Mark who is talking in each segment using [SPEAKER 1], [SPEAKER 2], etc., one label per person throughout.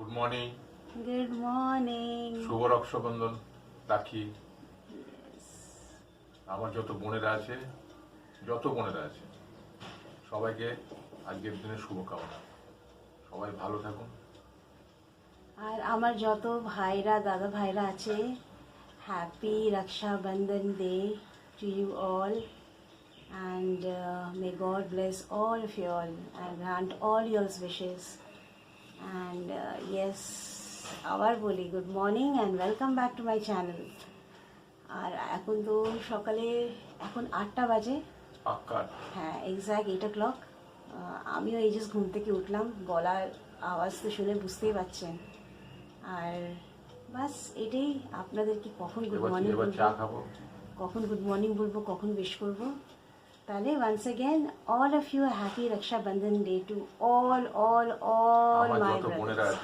[SPEAKER 1] Good morning.
[SPEAKER 2] Good morning.
[SPEAKER 1] শুভ রক্ষাবন্ধন রাখি। আমার যত বোনেরা আছে সবাইকে আজকের দিনে শুভকামনা। সবাই ভালো থাকুন।
[SPEAKER 2] আর আমার যত ভাইরা দাদা ভাইরা আছে, happy Rakshabandhan day to you all, and may God bless all of you all and grant all your wishes. And yes, আবার বলি good morning and welcome back to my channel. আর এখন তো সকালে এখন 8টা বাজে। হ্যাঁ, এক্স্যাক্ট 8 o'clock। আমিও এই জাস্ট ঘুম থেকে উঠলাম, গলার আওয়াজ তো শুনে বুঝতেই পারছেন। আর বাস এটাই, আপনাদেরকে কখন গুড মর্নিং বলবো, কখন গুড মর্নিং বলবো, কখন উইশ করবো। তাহলে once again all of you happy Rakshabandhan day to all my brothers.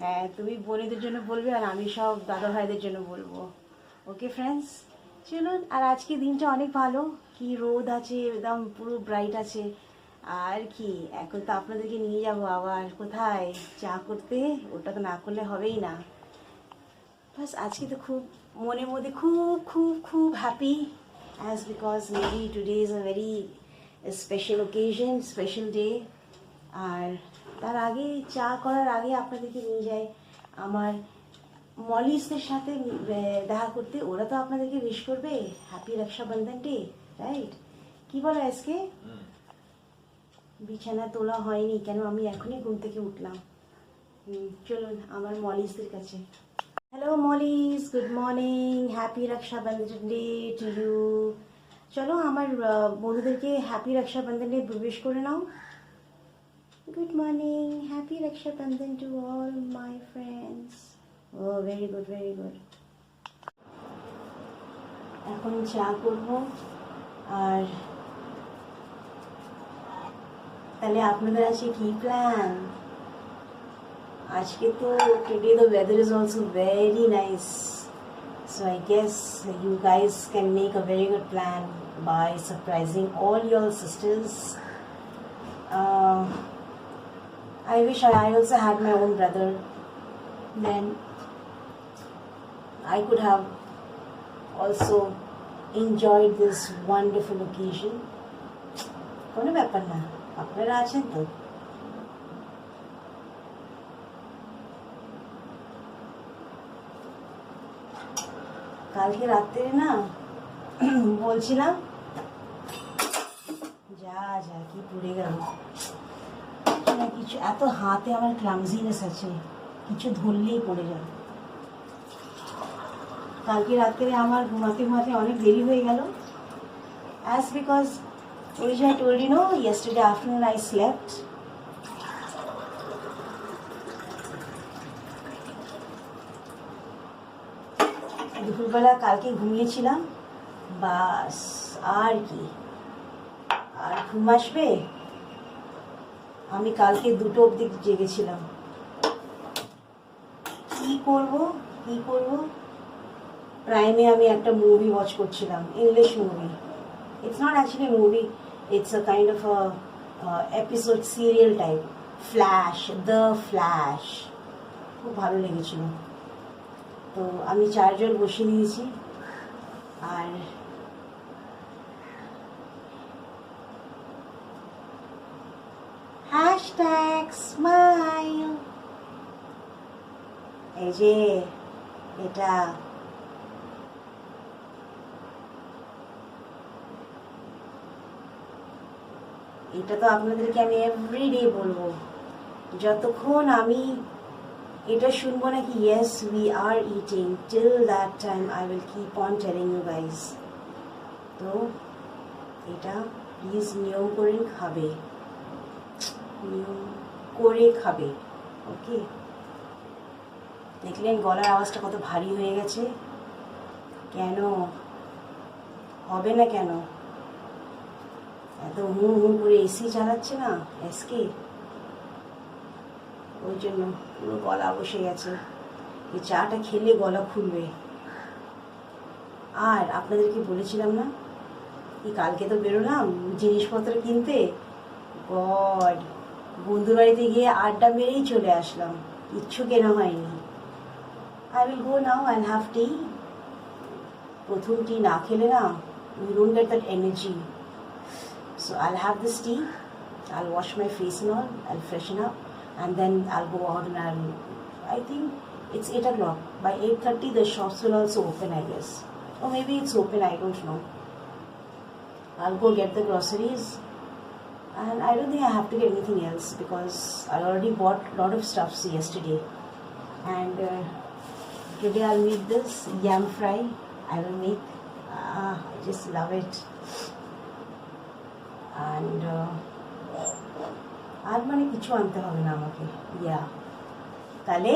[SPEAKER 2] হ্যাঁ, তুমি বোনেদের জন্য বলবে আর আমি সব দাদা ভাইদের জন্য বলবো। ওকে ফ্রেন্ডস, চলুন। আর আজকে দিনটা অনেক ভালো, কি রোদ আছে, একদম পুরো ব্রাইট আছে। আর কি, এখন তো আপনাদেরকে নিয়ে যাবো আবার কোথায়, চা করতে। ওটা তো না করলে হবেই না। বাস আজকে তো খুব মনের মধ্যে খুব খুব খুব happy, as because maybe today is a very special occasion, special day. আর তার আগে, চা করার আগে আপনাদেরকে নিয়ে যাই আমার মলিসদের সাথে দেখা করতে। ওরা তো আপনাদেরকে উইশ করবে হ্যাপি রক্ষাবন্ধন ডে, রাইট? কি বলো আজকে? বিছানা তোলা হয়নি কেন, আমি এখনই ঘুম থেকে উঠলাম। চলুন আমার মলিসদের কাছে। হ্যালো মলিস, good morning, happy Rakshabandhan day to you. চলো আমার বন্ধুদেরকে হ্যাপি রক্ষাবন্ধন ডে উইশ করে নাও। Good morning, happy Rakshabandhan to all my friends. Oh very good, very good. এখন চা করবো। আর তাহলে আপনাদের আছে কি প্ল্যান আজকে? তো today the weather is also very nice, so I guess you guys can make a very good plan by surprising all your sisters. I wish I also had my own brother, then I could have also enjoyed this wonderful occasion. কোনো ব্যাপার না, আপনারা আছেন তো। কালকে রাত্রে না বলছিলাম, যা যা কি পড়ে গেল কিছু, এত হাতে আমার ক্লামজিনেস আছে, কিছু ধরলেই পড়ে যায়। কালকে রাত্রে আমার ঘুমাতে অনেক দেরি হয়ে গেল, অ্যাজ বিকজ ওই যে I told you no, yesterday afternoon I slept. দুপুরবেলা কালকে ঘুমিয়েছিলাম, বাস আর কি, আর ঘুম আসবে? আমি কালকে 2টো অবধি জেগেছিলাম। কি করব প্রাইমে আমি একটা মুভি ওয়াচ করছিলাম, English movie. It's not actually movie, it's a kind of episode serial type, flash, the flash. খুব ভালো লেগেছিল। তো আমি 4 জল বসিয়ে নিয়েছি। আর হ্যাশট্যাগ স্মাইল, এই যে এটা তো আপনাদেরকে আমি এভরিডে বলবো, যতক্ষণ আমি এটা শুনবো নাকি yes we are eating, till that time I will keep on telling you guys. তো এটা প্লিজ নিয়ম করে খাবে, ওকে? দেখলেন গলার আওয়াজটা কত ভারী হয়ে গেছে, কেন হবে না কেন? এত হু করে এসি চালাচ্ছে না এসকে, ওই জন্য পুরো গলা বসে গেছে। এই চাটা খেলে গলা খুলবে। আর আপনাদেরকে বলেছিলাম না, এই কালকে তো বেরোলাম জিনিসপত্র কিনতে, গড বন্ধু বাড়িতে গিয়ে আড্ডা মেরেই চলে আসলাম, কিচ্ছু কেনা হয়নি। I will go now and have tea. প্রথম টি না খেলে না, you don't get that energy. So I'll have this tea, I'll wash my face and all, I'll freshen up, and then I'll go out and I think it's 8 o'clock. By 8:30 the shops will also open, I guess. Or maybe it's open, I don't know. I'll go get the groceries, and I don't think I have to get anything else because I already bought a lot of stuffs yesterday. And today I'll make this yam fry. I will make. I just love it. And আর মানে কিছু আনতে হবে না আমাকে। ইয়া, তাহলে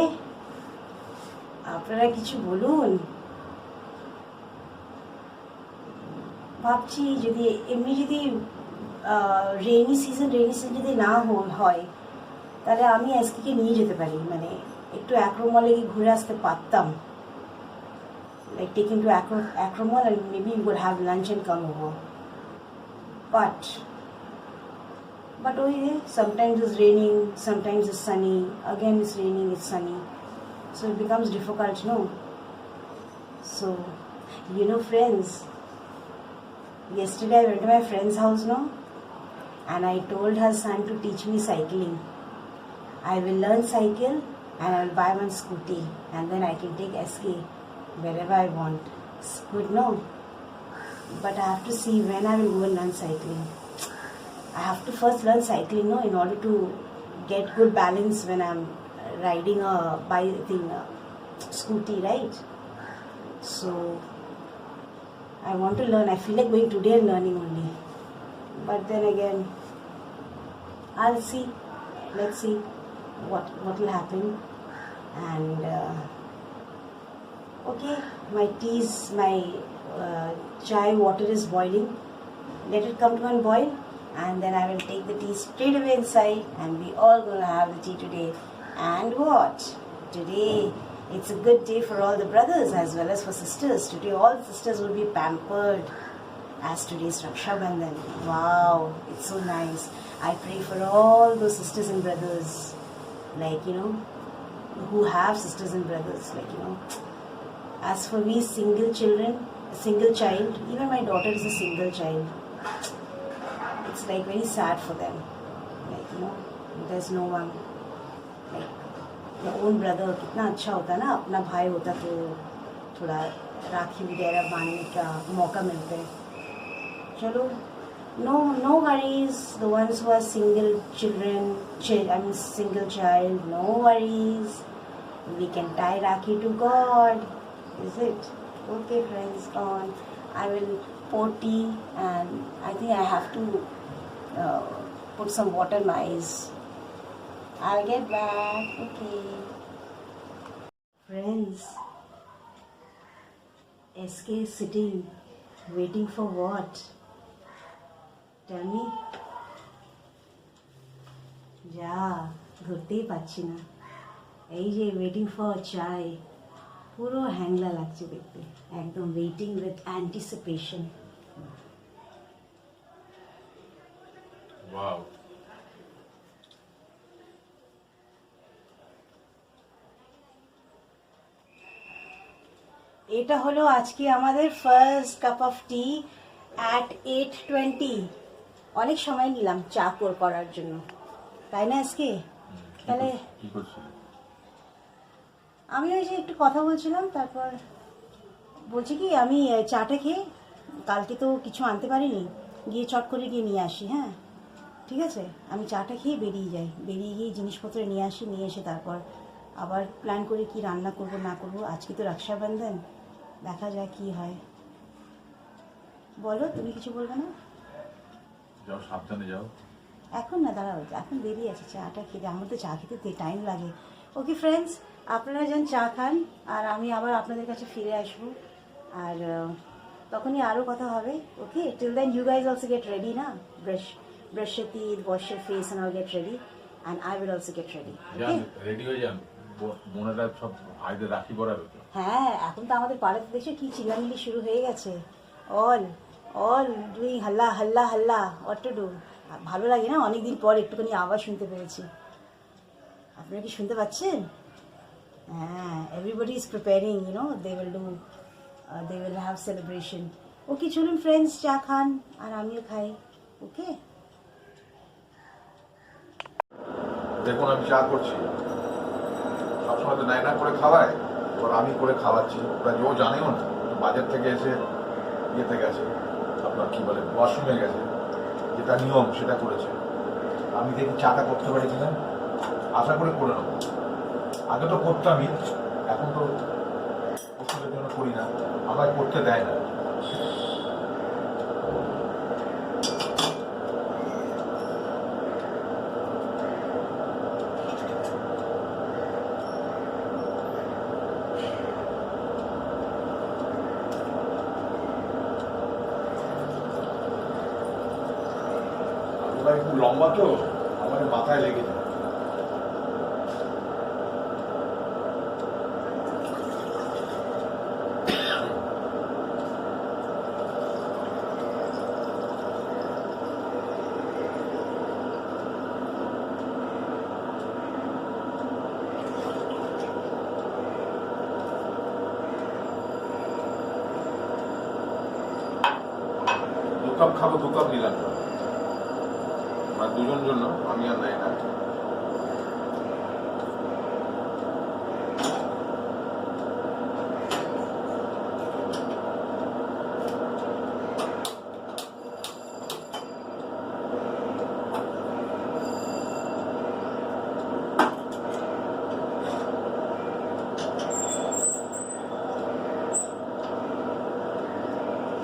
[SPEAKER 2] আপনারা কিছু বলুন। ভাবছি যদি এমনি যদি রেইনি সিজন যদি না হয় তাহলে আমি আজকে নিয়ে যেতে পারি, মানে একটু অ্যাক্রোমলে গিয়ে ঘুরে আসতে পারতাম, লাইক টেক ইন টু অ্যাক্রোমল and maybe we would have lunch and come over. But oh yeah, sometimes it's raining, sometimes it's sunny, again it's raining, it's sunny, so it becomes difficult, no? So, you know, friends, yesterday I went to my friend's house, no? And I told her son to teach me cycling. I will learn cycle and I will buy one scooty, and then I can take SK wherever I want. It's good, no? But I have to see when I will go and learn cycling. I have to first learn cycling, no, in order to get good balance when I'm riding a scooty, right? So I want to learn. I feel like going today and learning only. But then again, I'll see. Let's see what will happen. And okay, my chai water is boiling. Let it come to one boil, and then I will take the tea straight away inside, and we all gonna have the tea today. And what? Today it's a good day for all the brothers as well as for sisters. Today all the sisters will be pampered as today's Raksha Bandhan. Wow, it's so nice. I pray for all those sisters and brothers, like, you know, who have sisters and brothers, like, you know. As for me, single child, even my daughter is a single child. It's like very sad for them, like, you know, there's no one like their own brother. कितना अच्छा होता ना, अपना भाई होता तो थोड़ा राखी वगैरह बांधने का मौका मिलता है। चलो, no worries. The ones who are single child, no worries. We can tie Rakhi to God, is it? Okay, friends, come on. I will pour tea, and I think I have to put some water in my eyes. I'll get back. Okay. Friends, SK is sitting, waiting for what? Tell me. যা ধরতেই পাচ্ছি না, এই যে waiting for চাই, পুরো হ্যাংলা লাগছে দেখতে, একদম ওয়েটিং উইথ অ্যান্টিসিপেশন।
[SPEAKER 1] ওয়াও,
[SPEAKER 2] এটা হলো আজকে আমাদের first cup of T at 8:20। অনেক সময় নিলাম চা করার জন্য, তাই না আজকে? তাহলে
[SPEAKER 1] কি করছিস?
[SPEAKER 2] আমি ওই যে একটু কথা বলছিলাম, তারপর বলছি কি আমি চাটা খেয়ে, কালকে তো কিছু আনতে পারিনি, গিয়ে চট করে গিয়ে নিয়ে আসি। হ্যাঁ ঠিক আছে, আমি চাটা খেয়ে বেরিয়ে যাই, বেরিয়ে গিয়ে জিনিসপত্র নিয়ে আসি, নিয়ে এসে তারপর আবার প্ল্যান করে কি রান্না করব না করব। আজকে তো রক্ষাবন্ধন, দেখা যায় কি হয়। বলো, তুমি কিছু বলবে না?
[SPEAKER 1] যাও, সাবধানে যাও।
[SPEAKER 2] এখন না, দাঁড়াও, এখন বেরিয়ে আছে, চাটা খেতে, আমার তো চা খেতে টাইম লাগে। ওকে ফ্রেন্ডস, আপনারা যান চা খান, আর আমি আবার আপনাদের কাছে ফিরে আসবো, আর তখনই আরও কথা হবে। Okay, till then you guys also get ready, না? brush your teeth, wash your face, and I'll get ready, and I will also get ready. Okay?
[SPEAKER 1] Ready হয়ে যান, বোনেরা সব ভাইদের রাখি পরাবে তো।
[SPEAKER 2] হ্যাঁ, এখন তো আমাদের পাড়াতে দেখছো কি চিল্লামিল্লি শুরু হয়ে গেছে। all doing halla halla halla, what to do? ভালো লাগে না, অনেকদিন পর একটুখানি আওয়াজ শুনতে পেরেছি। আপনারা কি শুনতে পাচ্ছেন? হ্যাঁ, everybody is preparing, they will have celebration. Okay, চলুন ফ্রেন্ডস, চা খান আর আমিও খাই। ওকে,
[SPEAKER 1] দেখুন আমি চা করছি, সবসময় তো নাইনা করে খাওয়ায়, এবার আমি করে খাওয়াচ্ছি। ওরা ও জানেও না, বাজার থেকে এসে ইয়েতে গেছে, আপনার কি বলে ওয়াশরুমে গেছে, যেটা নিয়ম সেটা করেছে। আমি দেখি চাটা করতে পারি কিনা, আশা করে করে নেবো। আগে তো করতামই, এখন তো ওষুধের জন্য করি না, আমায় করতে দেয় না। একটু লম্বা তো আমাদের মাথায় লেগে যায়। দু কাপ খাবো, 2 কাপ নিলাম, মানে দুজন জন্য, আমি আর নাই না।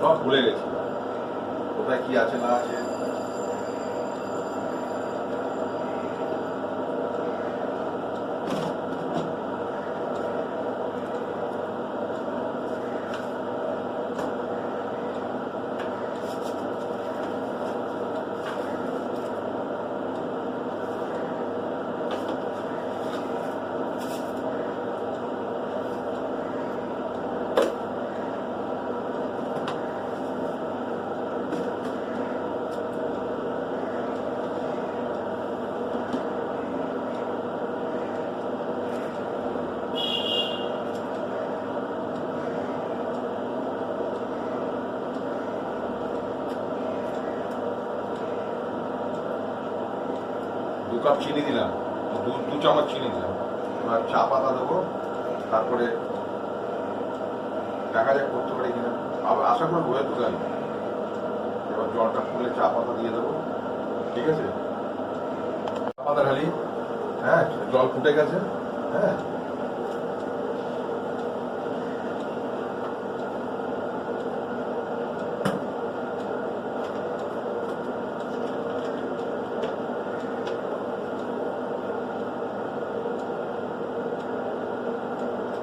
[SPEAKER 1] সব ভুলে গেছি কোথায় কি আছে না আছে। দু কাপ চিনি দিলাম, দু চামচ চিনি দিলাম। এবার চা পাতা দেবো, তারপরে দেখা যাক করতে পারি কিনা, আবার আশা করে বয়ে তুলে আনি। এবার জলটা ফুলে চা পাতা দিয়ে দেবো, ঠিক আছে? চা পাতা ঢালি, হ্যাঁ জল ফুটে গেছে, হ্যাঁ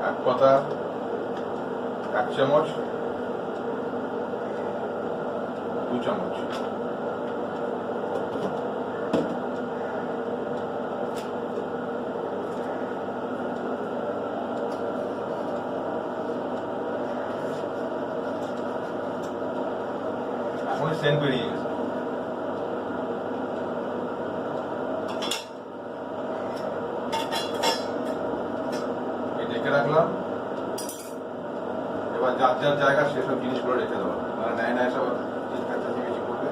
[SPEAKER 1] এক পাতা, 1 চামচ, 2 চামচ, এখনই সেন্ট বেরিয়ে গেছে। রেখে রাখলাম। এবার যার যার জায়গা সেসব জিনিসগুলো রেখে দেবো, মানে নেয় না এসব চিৎকার বেশি করবে,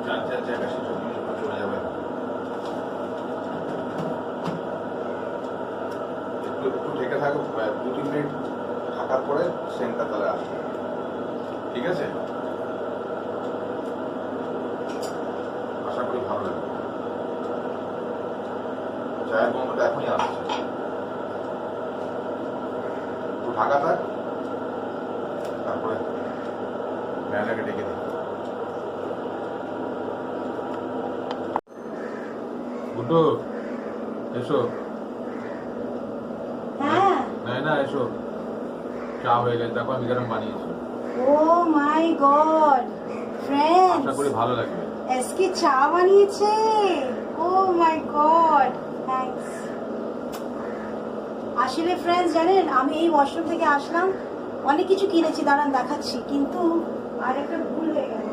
[SPEAKER 1] যার যার জায়গা সেসব জিনিসগুলো চলে যাবে। একটু একটু ঢেকে থাকুক, 2-3 মিনিট থাকার পরে সেন্টটা তাহলে আসবে, ঠিক আছে? আশা করি ভালো লাগবে। চায়ের গন্ধটা এখনই আসছে। ঢাকা থাক, তারপরে ম্যানেজারকে ডেকে দিই। গুড্ডু এসো।
[SPEAKER 2] হ্যাঁ,
[SPEAKER 1] না এসো, চা হয়ে গেছে, দেখো আমি গরম বানিয়েছি।
[SPEAKER 2] ও মাই গড ফ্রেন্ডস,
[SPEAKER 1] আশা করি ভালো লাগবে।
[SPEAKER 2] এসকে চা বানিয়েছে। ও মাই গড, থ্যাঙ্কস। আসলে ফ্রেন্ডস জানেন, আমি এই ওয়াশরুম থেকে আসলাম, অনেক কিছু কিনেছি, দাঁড়ান দেখাচ্ছি, কিন্তু আর একটা ভুল হয়ে গেল।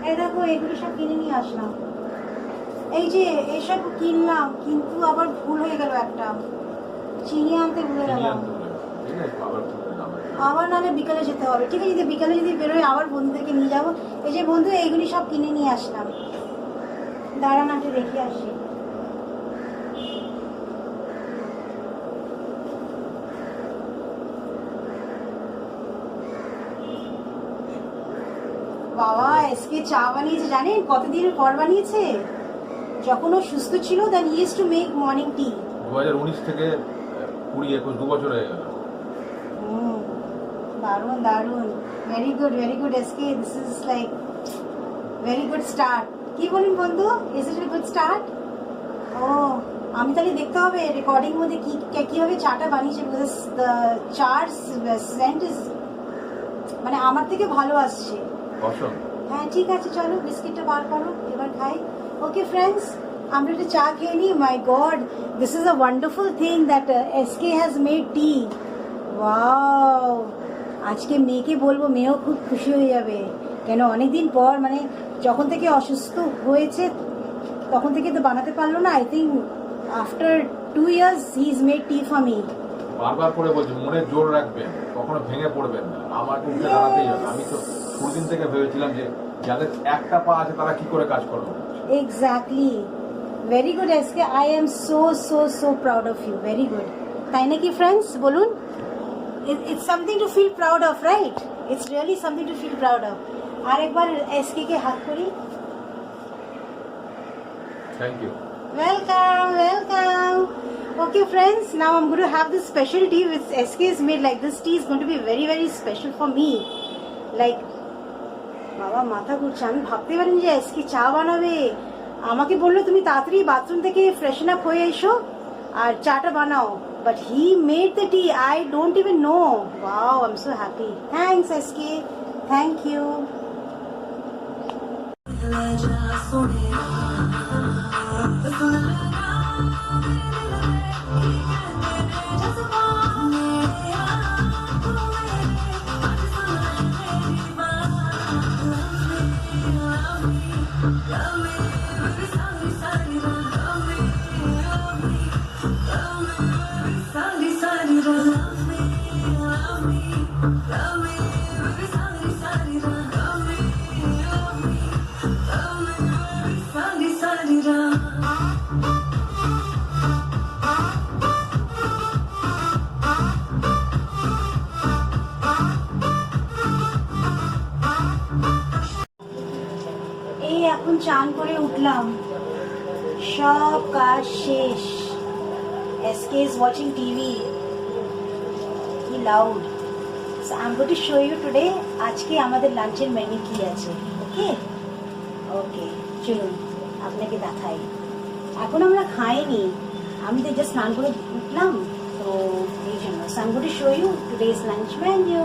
[SPEAKER 2] এই দেখো এগুলো সব কিনে নিয়ে আসলাম। এই যে এইসব কিনলাম, কিন্তু আবার ভুল হয়ে গেল একটা, চিনি আনতে ভুলে গেলাম।
[SPEAKER 1] ঠিক আছে, আবার করতে যাবে।
[SPEAKER 2] আবার নাহলে বিকালে যেতে হবে। ঠিক আছে, যদি বিকালে যদি বেরোয় আবার বন্ধুদেরকে নিয়ে যাবো। এই যে বন্ধু, এইগুলি সব কিনে নিয়ে আসলাম। দাঁড়ান আগে রেখে আসি। বাবা এসকে চা বানিয়েছে, জানেন কতদিনের পর বানিয়েছে? যখন ও সুস্থ ছিল then he use to make morning tea.
[SPEAKER 1] 2019 থেকে 20-21 2 বছর হয়ে গেল।
[SPEAKER 2] দারুণ দারুণ, very good SK, this is like very good start. কি বলুন বন্ধু, is it a good start? ও আমি তাহলে দেখতে হবে রেকর্ডিং মধ্যে কি কিভাবে চাটা বানিয়েছে, বিকজ দ্য চার সেন্ট ইজ মানে আমার থেকে ভালো আসছে।
[SPEAKER 1] অসম।
[SPEAKER 2] হ্যাঁ ঠিক আছে, চলো বিস্কিটটা বার করো, এবার খাই। ওকে ফ্রেন্ডস, আমরা একটু চা খেয়ে নিই। My god, this is a wonderful thing that SK has made tea. Wow, আজকে মেয়েকে বলবো, মেয়েও খুব খুশি হয়ে যাবে। কেন অনেকদিন পর, মানে যখন থেকে অসুস্থ হয়েছে তখন থেকে তো বানাতে পারলো না। I think after 2 years he is made T for me.
[SPEAKER 1] বারবার করে বলছি মনে জোর রাখবেন, কখনো ভেঙে পড়বেন না, আমাকে উঠে দাঁড়াতেই হবে। আমি তো পুরো থেকে ভেবেছিলাম যে যাদের একটা পা আছে তারা কি করে কাজ করবে।
[SPEAKER 2] Exactly, very good SK, I am so so so proud of you, very good. তাই নাকি ফ্রেন্ডস, বলুন? It's something to feel proud of, right? It's really something to feel proud of. আর একবার এসকে কে হাত করি।
[SPEAKER 1] Thank you.
[SPEAKER 2] Welcome, welcome. Okay, friends, now I'm going to have this special tea which SK is made. Like this tea is going to be very, very special for me. Like, বাবা মাথা ঘুরছে, আমি ভাবতে পারিনি যে SK চা বানাবে। আমাকে বললো তুমি তাড়াতাড়ি বাথরুম থেকে ফ্রেশন আপ হয়ে এসো আর চাটা বানাও, but he made the tea. I don't even know. Wow, I am so happy. Thanks SK, thank you. এই এখন চান করে উঠলাম, সব কাজ শেষ। SK is watching TV. He loud. So I'm going to show you today আজকে আমাদের লাঞ্চের মেনু কি আছে। ওকে ওকে, চলুন আপনাকে দেখাই। এখন আমরা খাইনি, আমি তো জাস্ট স্নান করে উঠলাম, তো এই জন্য। So I'm going to show you today's lunch menu.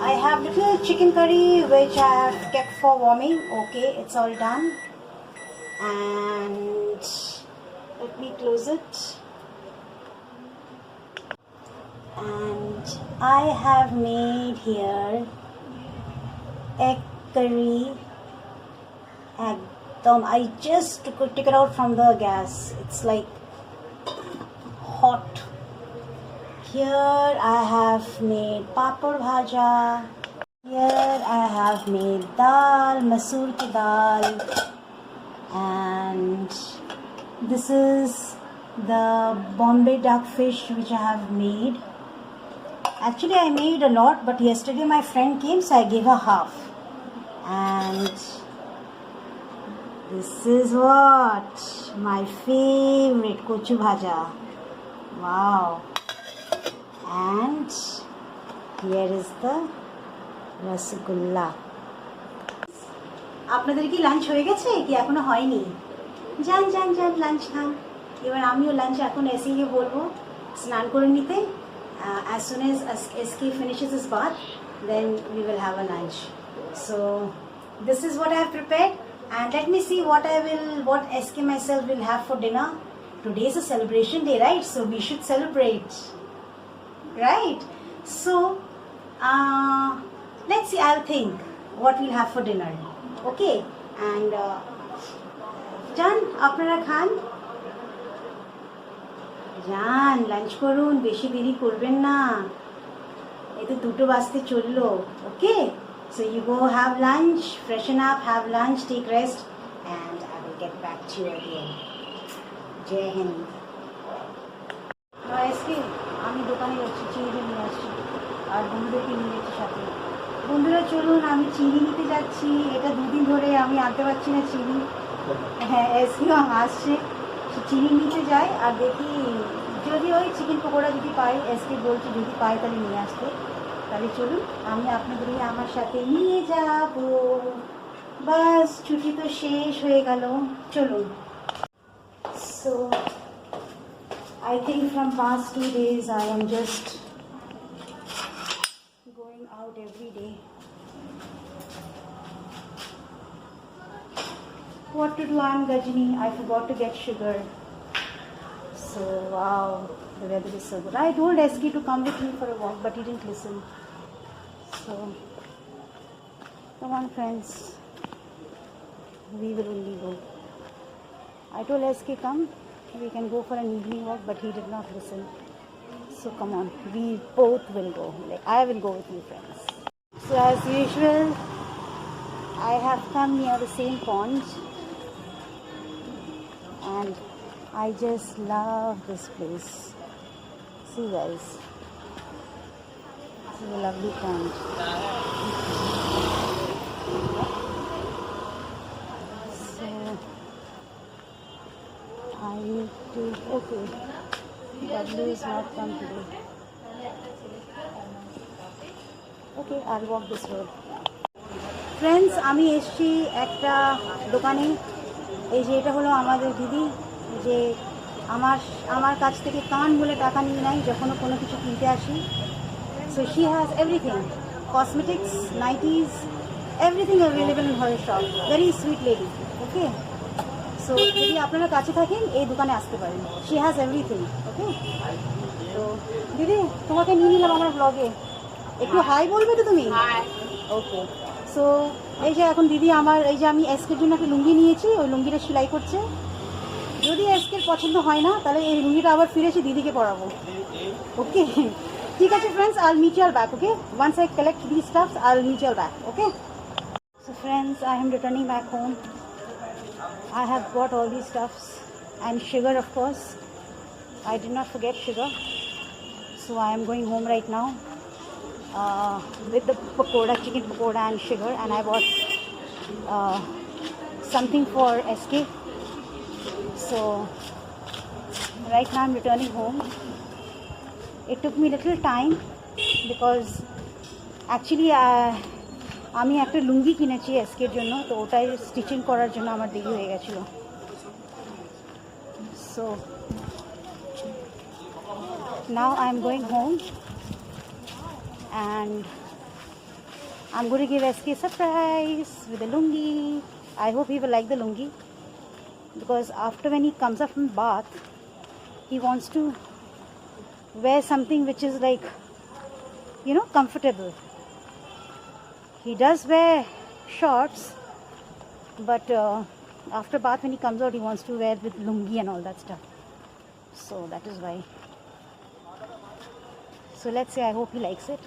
[SPEAKER 2] I have little chicken curry which I have kept for warming. Okay, it's all done. And let me close it. And I have made here egg curry. I just took it out from the gas. It's like hot. Here I have made papad bhaja. Here I have made dal, masoor ki dal. And this is the Bombay duck fish which I have made. Actually I made a lot, but yesterday my friend came, so I gave her half. And this is what? My favorite kochu bhaja. Wow. And here is the rasgulla. আপনাদের কি lunch হয়ে গেছে কি এখনো হয়নি? যান যান যান লাঞ্চ খান। এবার আমিও লাঞ্চ এখন এসকে বলবো স্নান করে নিতে। As soon as SK finishes his bath, then we will have a lunch. So this is what I have prepared, and let me see what SK myself will have for dinner. Today is a celebration day, right? So we should celebrate, right? So let's see. I'll think what we'll have for dinner. Okay? And যান আপনারা খান, যান lunch করুন, বেশি দেরি করবেন না, এই তো 2টো বাজতে চললো. ওকে, so you go have lunch, freshen up, have lunch, take rest, and I will get back to you again. জয় হিন্দ. আজকে আমি দোকানে যাচ্ছি, চিংড়ি নিয়ে আসছি আর বন্ধুদেরকে নিয়ে যাচ্ছি সাথে. বন্ধুরা চলুন, আমি চিনি নিতে যাচ্ছি. এটা 2 দিন ধরে আমি আনতে পারছি না চিনি. হ্যাঁ, এসকিও আসছে, সে চিনি নিতে যায়. আর দেখি যদি ওই চিকেন পকোড়া যদি পাই, এসকে বলছি যদি পাই তাহলে নিয়ে আসতে. তাহলে চলুন, আমি আপনাদেরকে আমার সাথে নিয়ে যাব. বাস ছুটি তো শেষ হয়ে গেল, চলুন. So I think from past 2 days I am just going out every day. What to do? I'm Gajini. I forgot to get sugar. So wow, the weather is so good. I told SK to come with me for a walk, but he didn't listen. So come on, friends. We will only go. I told SK come. We can go for an evening walk, but he did not listen. So come on, we both will go. Like I will go with you, friends. So as usual, I have come near the same pond, and I just love this place. See guys, this is a lovely pond. So I need to, okay, W is not come today. Okay, I'll walk this road. Friends, আমি এসেছি একটা দোকানে. এই যে এটা হলো আমাদের দিদি, যে আমার কাছ থেকে কান বলে টাকা নিয়ে নেয় যখন কোনো কিছু কিনতে আসি. So she has everything, cosmetics, nighties, everything available in her shop. Very sweet lady. Okay. So যদি আপনারা কাছে থাকেন এই দোকানে আসতে পারেন. She has everything. ওকে, তো দিদি তোমাকে নিয়ে নিলাম আমার ব্লগে, একটু হাই বলবে তো তুমি? ওকে. সো এই যে এখন দিদি আমার, এই যে আমি এসকের জন্য একটা লুঙ্গি নিয়েছি, ওই লুঙ্গিটা সেলাই করছে. যদি এসকের পছন্দ হয় না তাহলে এই লুঙ্গিটা আবার ফিরে এসে দিদিকে পরাবো. ওকে, ঠিক আছে friends, I will meet you back. Okay, once I collect this stuffs I will meet you back. Okay, so friends, I am returning back home. I have bought all these stuffs and sugar, of course. I did not forget sugar. So I am going home right now with the pakoda, chicken pakoda and sugar. And I bought something for SK. So right now I'm returning home. It took me a little time because actually আমি একটা লুঙ্গি কিনেছি এসকের জন্য, তো ওটাই stitching করার জন্য আমার দেরি হয়ে গেছিলো. So now I am going home and I am going to give SK surprise with the lungi. I hope he will like the lungi because after when he comes up from bath he wants to wear something which is like, you know, comfortable. He does wear shorts, but after bath when he comes out he wants to wear with lungi and all that stuff. So that is why. So let's say I hope he likes it.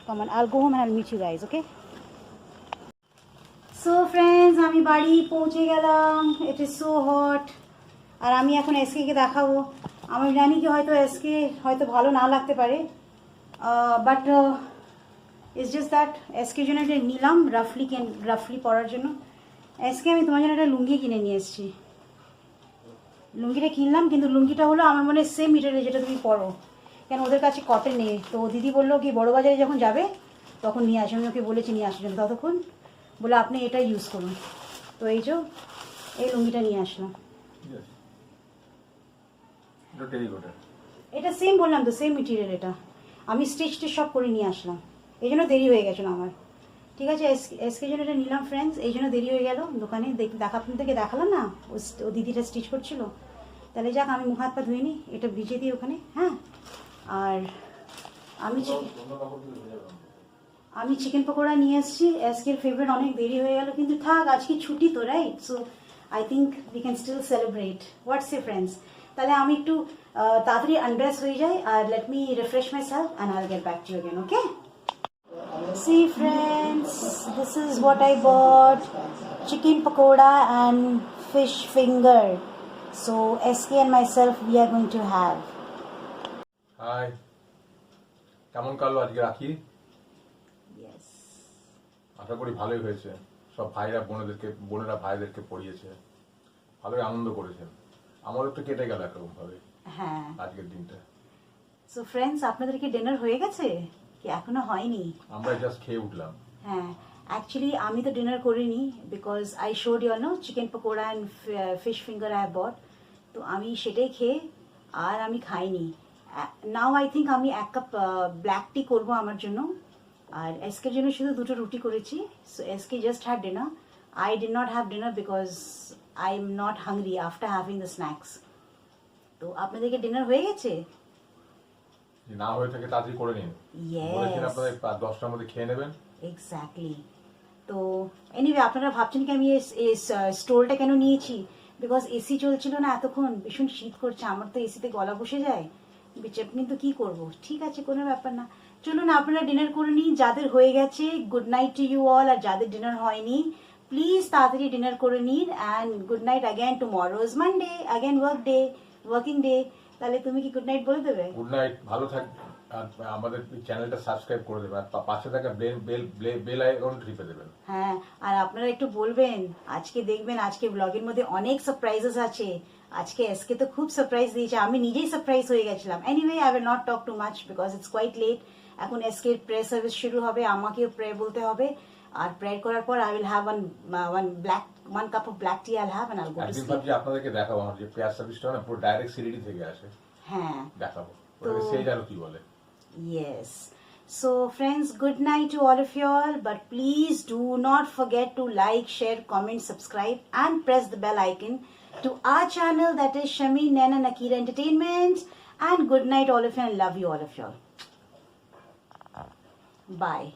[SPEAKER 2] Come on, I'll go home and I'll meet you guys, okay? So friends, আমি বাড়ি পৌঁছে গেলাম. It is so hot. আর আমি এখন SK কে দেখাবো. আমি জানি কি হয়তো এসকে হয়তো ভালো না লাগতে পারে, বাট ইটস জাস্ট দ্যাট এসকের জন্য একটা নিলাম রাফলি পরার জন্য. এসকে আমি তোমার জন্য একটা লুঙ্গি কিনে নিয়ে এসেছি. লুঙ্গিটা কিনলাম, কিন্তু লুঙ্গিটা হলো আমার মনে সেম মেটেরিয়াল যেটা তুমি পরো, কেন ওদের কাছে কটন নেই. তো দিদি বললো কি বড় বাজারে যখন যাবে তখন নিয়ে আসে. আমি ওকে বলেছি নিয়ে আসার জন্য, ততক্ষণ বলে আপনি এটা ইউজ করুন. তো এই যে এই লুঙ্গিটা নিয়ে আসলাম. এটা সেম বললাম তো, সেম মেটেরিয়াল. এটা আমি স্টিচ সব করে নিয়ে আসলাম, এই জন্য দেরি হয়ে গেছিলো আমার. ঠিক আছে, এসকে জন্য এটা নিলাম ফ্রেন্ডস, এই জন্য দেরি হয়ে গেল. দোকানে থেকে দেখালাম না ও দিদিটা স্টিচ করছিল. তাহলে যাক, আমি মুখ হাত পা ধুয়ে নিই, এটা ভিজে দিই ওখানে. হ্যাঁ, আর আমি আমি চিকেন পকোড়া নিয়ে এসেছি, আজকের ফেভারিট। অনেক দেরি হয়ে গেল, কিন্তু থাক, আজকে ছুটি তো, right? So I think we can still celebrate. What's a friends? তাহলে আমি একটু তাড়াতাড়ি আনড্রেস হয়ে যাই, আর let me refresh myself and I'll get back to you again, okay? See friends, this is what I bought: chicken pakoda and fish finger. So SK and myself, we are going to have.
[SPEAKER 1] Hi, কেমন কাটলো আজকে রাখি?
[SPEAKER 2] Yes.
[SPEAKER 1] আশা করি ভালোই হয়েছে। সব ভাইরা বোনেরা ভাইদেরকে পড়িয়েছে, ভালোই আনন্দ করেছেন। আমাদের তো কেটে গেল একরকম ভাবে
[SPEAKER 2] হ্যাঁ।
[SPEAKER 1] আজকের দিনটা।
[SPEAKER 2] সো ফ্রেন্ডস, আপনাদের কি ডিনার হয়ে গেছে কি এখনো হয়নি?
[SPEAKER 1] আমরা জাস্ট খেয়ে উঠলাম।
[SPEAKER 2] হ্যাঁ, অ্যাকচুয়ালি আমি তো ডিনার করিনি, because I showed you know chicken pakora and fish finger I bought. তো আমি সেটাই খেয়ে, আর আমি খাইনি। নাও আই থিঙ্ক আমি 1 কাপ ব্ল্যাক টি করবো আমার জন্য, আর এসকের জন্য শুধু 2টো রুটি করেছি। So SK just had dinner, I did not have dinner because I am not hungry after having the snacks. তো আপনাদেরকে ডিনার হয়ে গেছে?
[SPEAKER 1] যে না হয়ে থাকে তাড়াতাড়ি করে নিন। বলেছেন আপনাদের 10টার মধ্যে খেয়ে নেবেন।
[SPEAKER 2] এক্স্যাক্টলি। তো এনিওয়ে, আপনারা ভাবছেন কি আমি এই স্টোলটা কেন নিয়েছি? বিকজ এসি চলছিল না এতক্ষণ, ভীষণ শীত করছে, আমার তো এসিতে গলা বসে যায়, কিন্তু কি করব, ঠিক আছে, কোনো ব্যাপার না। চলুন আপনারা ডিনার করে নিন, যাদের হয়ে গেছে good night to you all, আর যাদের ডিনার হয়নি প্লিজ তাড়াতাড়ি ডিনার করে নিন, and good night again. Tomorrow is Monday, again working day. তাহলে তুমি কি গুড নাইট বলে দেবে?
[SPEAKER 1] গুড নাইট, ভালো থাকবেন, আর আমাদের চ্যানেলটা সাবস্ক্রাইব করে দেবেন, আর পাশে থাকা বেল আইকন টিপে দেবেন।
[SPEAKER 2] হ্যাঁ, আর আপনারা একটু বলবেন, আজকে দেখবেন আজকে ব্লগের মধ্যে অনেক সারপ্রাইজেস আছে। আজকে এসকে তো খুব সারপ্রাইজ দিয়েছে, আমি নিজেই সারপ্রাইজ হয়ে গেছিলাম। Anyway, I will not talk too much because it's quite late. এখন এসকে প্রেয়ার সার্ভিস শুরু হবে, আমাকেও প্রেয়ার বলতে হবে, আর প্রেয়ার করার পর I will have one cup of black tea I have and I will go to
[SPEAKER 1] একদিন
[SPEAKER 2] sleep.
[SPEAKER 1] ভাবছি আপনাদেরকে দেখাবো, আমার যে পেয়ার সার্ভিসটা না পুরো ডাইরেক্ট সিরিডি থেকে আসে,
[SPEAKER 2] হ্যাঁ,
[SPEAKER 1] দেখাবো ওটাকে সেই জানো কি বলে।
[SPEAKER 2] Yes. So friends, good night to all of you all, but please do not forget to like, share, comment, subscribe and press the bell icon to our channel, that is Shami Naina Nakira Entertainment. And good night all of you, and love you all of you all. Bye.